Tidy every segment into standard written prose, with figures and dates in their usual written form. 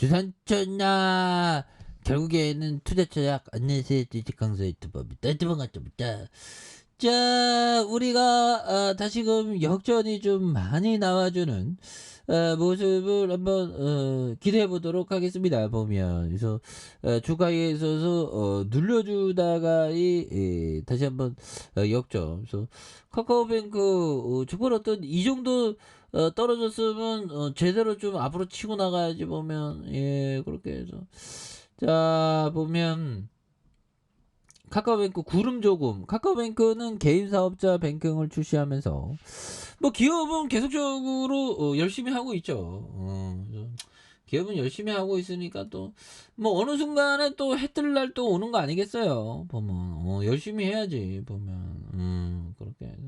주산천나 결국에는 투자 전략 안내세 주식 강사 유튜버 유튜버 같습니다. 자, 우리가 다시금 역전이 좀 많이 나와주는 모습을 한번 기대해 보도록 하겠습니다. 보면 그래서 주가에 있어서 눌려주다가 다시 한번 역전. 그래서 카카오뱅크 주가 어떤 이 정도 떨어졌으면 제대로 좀 앞으로 치고 나가야지 보면 그렇게 해서 자 보면 카카오뱅크 구름조금 카카오뱅크는 개인 사업자 뱅킹을 출시하면서 뭐 기업은 계속적으로 열심히 하고 있죠. 기업은 열심히 하고 있으니까 또 뭐 어느 순간에 또 해뜰 날 또 오는 거 아니겠어요. 보면 열심히 해야지 보면 그렇게 해서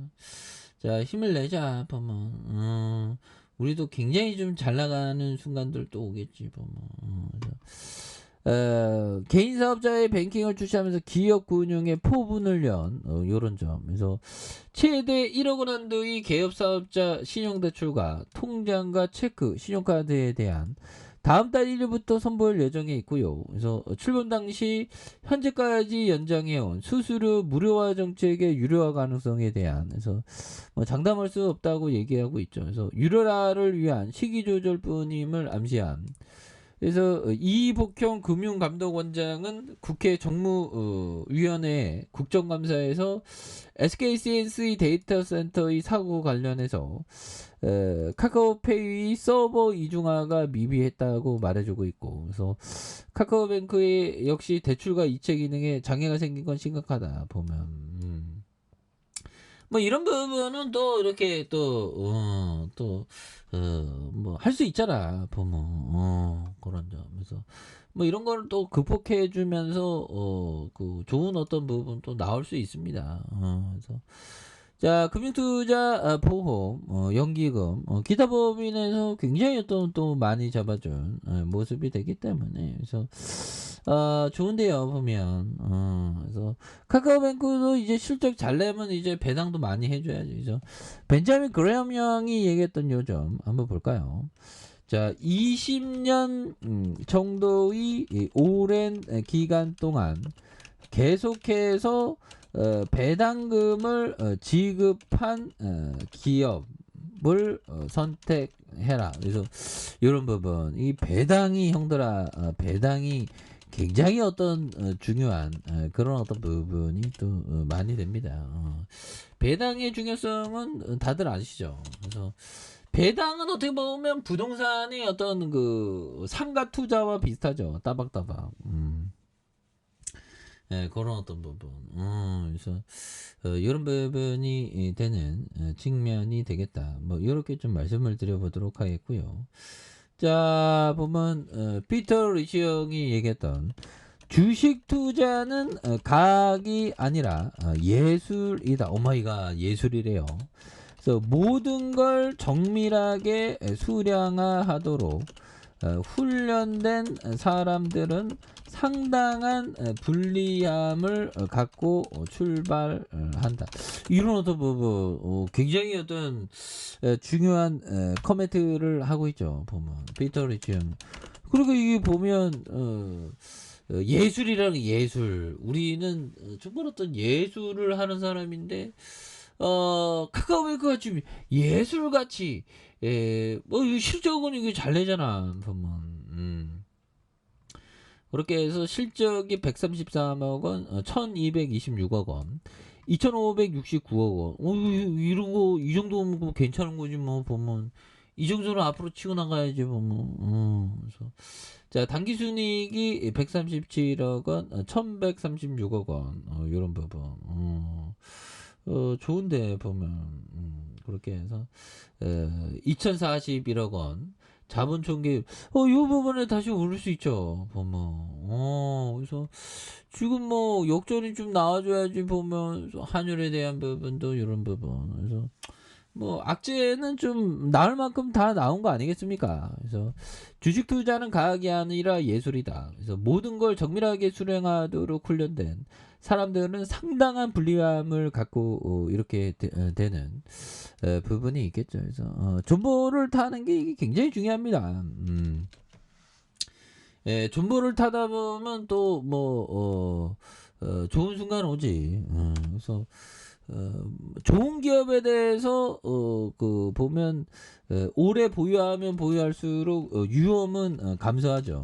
자 힘을 내자 보면 우리도 굉장히 좀 잘 나가는 순간들 또 오겠지 보면 개인 사업자의 뱅킹을 출시하면서 기업 운영의 포분을 연 요런 점. 그래서 최대 1억 원 한도의 개업 사업자 신용대출과 통장과 체크, 신용카드에 대한 다음 달 1일부터 선보일 예정에 있고요. 그래서 출범 당시 현재까지 연장해온 수수료 무료화 정책의 유료화 가능성에 대한 그래서 뭐 장담할 수 없다고 얘기하고 있죠. 그래서 유료화를 위한 시기 조절뿐임을 암시한. 그래서 이복형 금융감독원장은 국회 정무위원회 국정감사에서 SKCNC 데이터 센터의 사고 관련해서 카카오페이 서버 이중화가 미비했다고 말해주고 있고, 그래서 카카오뱅크의 역시 대출과 이체 기능에 장애가 생긴 건 심각하다 보면. 뭐 이런 부분은 또 이렇게 뭐 할 수 있잖아 보면 그런 점에서 뭐 이런 거를 또 극복해 주면서 그 좋은 어떤 부분 또 나올 수 있습니다. 그래서 자 금융투자 보험 연기금 기타 법인에서 굉장히 또 많이 잡아준 모습이 되기 때문에 그래서 좋은데요 보면 그래서 카카오뱅크도 이제 실적 잘 내면 이제 배당도 많이 해줘야지. 그죠? 벤자민 그레엄 형이 얘기했던 요점 한번 볼까요? 자, 20년 정도의 오랜 기간 동안 계속해서 배당금을 지급한 기업을 선택해라. 그래서 이런 부분, 이 배당이 형들아, 배당이 굉장히 어떤 중요한 그런 어떤 부분이 또 많이 됩니다. 배당의 중요성은 다들 아시죠? 그래서 배당은 어떻게 보면 부동산의 어떤 그 상가 투자와 비슷하죠. 따박따박. 그런 어떤 부분. 그래서 이런 부분이 되는 측면이 되겠다. 뭐 이렇게 좀 말씀을 드려보도록 하겠고요. 자 보면 피터 리치 형이 얘기했던 주식 투자는 과학이 아니라 예술이다. 오마이갓 예술이래요. 그래서 모든 걸 정밀하게 수량화하도록 훈련된 사람들은 상당한 불리함을 갖고 출발한다. 이런 어떤 부분 굉장히 어떤 중요한 코멘트를 하고 있죠. 보면 피터 리치. 그리고 이게 보면 예술이라는 예술. 우리는 정말 어떤 예술을 하는 사람인데 카카오뱅크가 지금 예술같이 뭐 실적은 이게 잘 내잖아 보면. 그렇게 해서 실적이 133억 원, 1226억 원, 2569억 원. 이런 거, 이 정도면 뭐 괜찮은 거지, 뭐, 보면. 이 정도는 앞으로 치고 나가야지, 보면. 그래서. 자, 당기순이익이 137억 원, 1136억 원, 이런 부분. 좋은데, 보면. 그렇게 해서, 2041억 원. 자본 총계, 이 부분에 다시 오를 수 있죠, 보면. 그래서, 지금 뭐, 역전이 좀 나와줘야지, 보면, 환율에 대한 부분도, 이런 부분. 그래서, 뭐, 악재는 좀, 나올 만큼 다 나온 거 아니겠습니까? 그래서, 주식 투자는 과학이 아니라 예술이다. 그래서, 모든 걸 정밀하게 수행하도록 훈련된 사람들은 상당한 불리함을 갖고, 이렇게 되는, 부분이 있겠죠. 그래서 존버를 타는 게 이게 굉장히 중요합니다. 예, 존버를 타다 보면 또 좋은 순간 오지. 그래서 좋은 기업에 대해서 보면 오래 보유하면 보유할수록 위험은 감소하죠.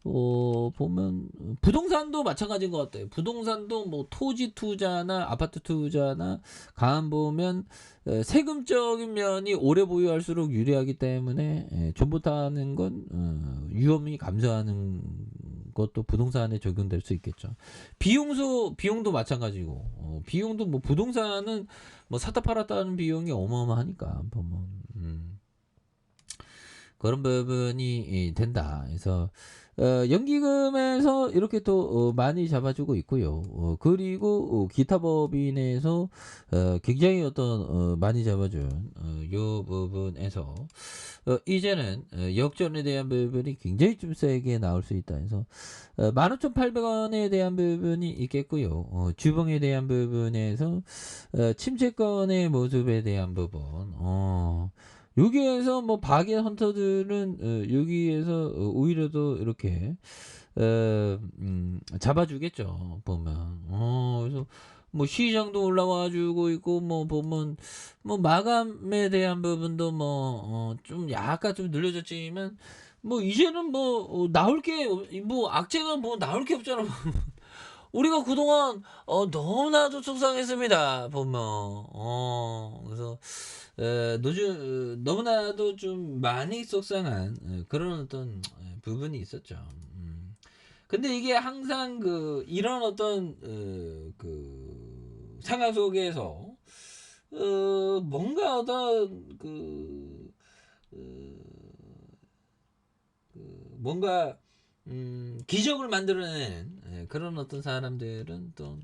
보면 부동산도 마찬가지인 것 같아요. 부동산도 뭐 토지 투자나 아파트 투자나 보면 세금적인 면이 오래 보유할수록 유리하기 때문에 존버타는 건 위험이 감소하는 것도 부동산에 적용될 수 있겠죠. 비용도 마찬가지고 비용도 뭐 부동산은 뭐 샀다 팔았다 하는 비용이 어마어마하니까 보면 그런 부분이 된다. 그래서 연기금에서 이렇게 또 많이 잡아주고 있고요. 그리고 기타 법인에서 굉장히 많이 잡아준 요 부분에서 이제는 역전에 대한 부분이 굉장히 좀 세게 나올 수 있다. 해서 15,800원에 대한 부분이 있겠고요. 주봉에 대한 부분에서 침체권의 모습에 대한 부분. 여기에서 뭐 박인 헌터들은 여기에서 오히려 도 이렇게 잡아주겠죠. 보면 그래서 뭐 시장도 올라와 주고 있고 뭐 보면 뭐 마감에 대한 부분도 좀 약간 좀 늘려졌지만 뭐 이제는 뭐 나올 게 뭐 악재가 뭐 나올 게 없잖아. 우리가 그동안 너무나도 속상했습니다. 보면 그래서 너무나도 좀 많이 속상한 그런 어떤 부분이 있었죠. 근데 이게 항상 이런 어떤 상황 속에서 뭔가 어떤 뭔가 기적을 만들어낸 그런 어떤 사람들은 또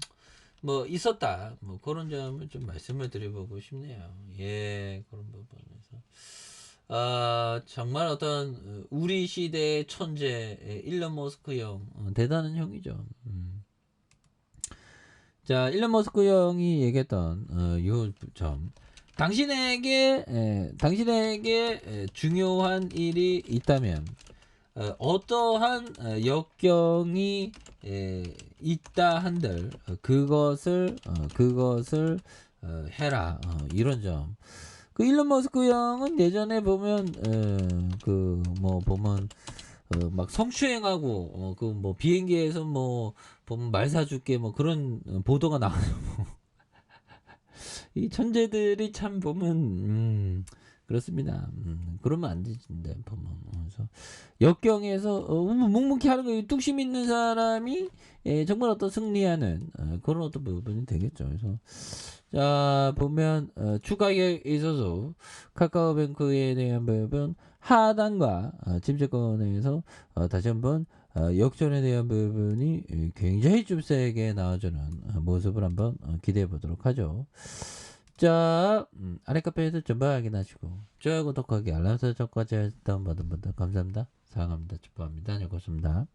뭐 있었다. 뭐 그런 점을 좀 말씀을 드려보고 싶네요. 예, 그런 부분에서 정말 어떤 우리 시대의 천재 일론 머스크 형 대단한 형이죠. 자, 일론 머스크 형이 얘기했던 요 점. 당신에게 중요한 일이 있다면 어떠한 역경이 있다 한들 그것을 해라. 이런 점. 그 일론 머스크 형은 예전에 보면 뭐 보면 막 성추행하고 그 뭐 비행기에서 뭐 보면 말 사줄게 뭐 그런 보도가 나와요. 이 천재들이 참 보면 그렇습니다. 그러면 안 되는데 보면 그래서 역경에서 묵묵히 하는 거 뚝심 있는 사람이 정말 어떤 승리하는 그런 어떤 부분이 되겠죠. 그래서 자 보면 추가에 있어서 카카오뱅크에 대한 부분 하단과 침체권에서 다시 한번 역전에 대한 부분이 굉장히 좀 세게 나와주는 모습을 한번 기대해 보도록 하죠. 자, 아래 카페에서 전부 확인하시고 좋아요, 구독하기, 알람 설정까지 다운받은 분들 감사합니다. 사랑합니다. 축복합니다. 고맙습니다.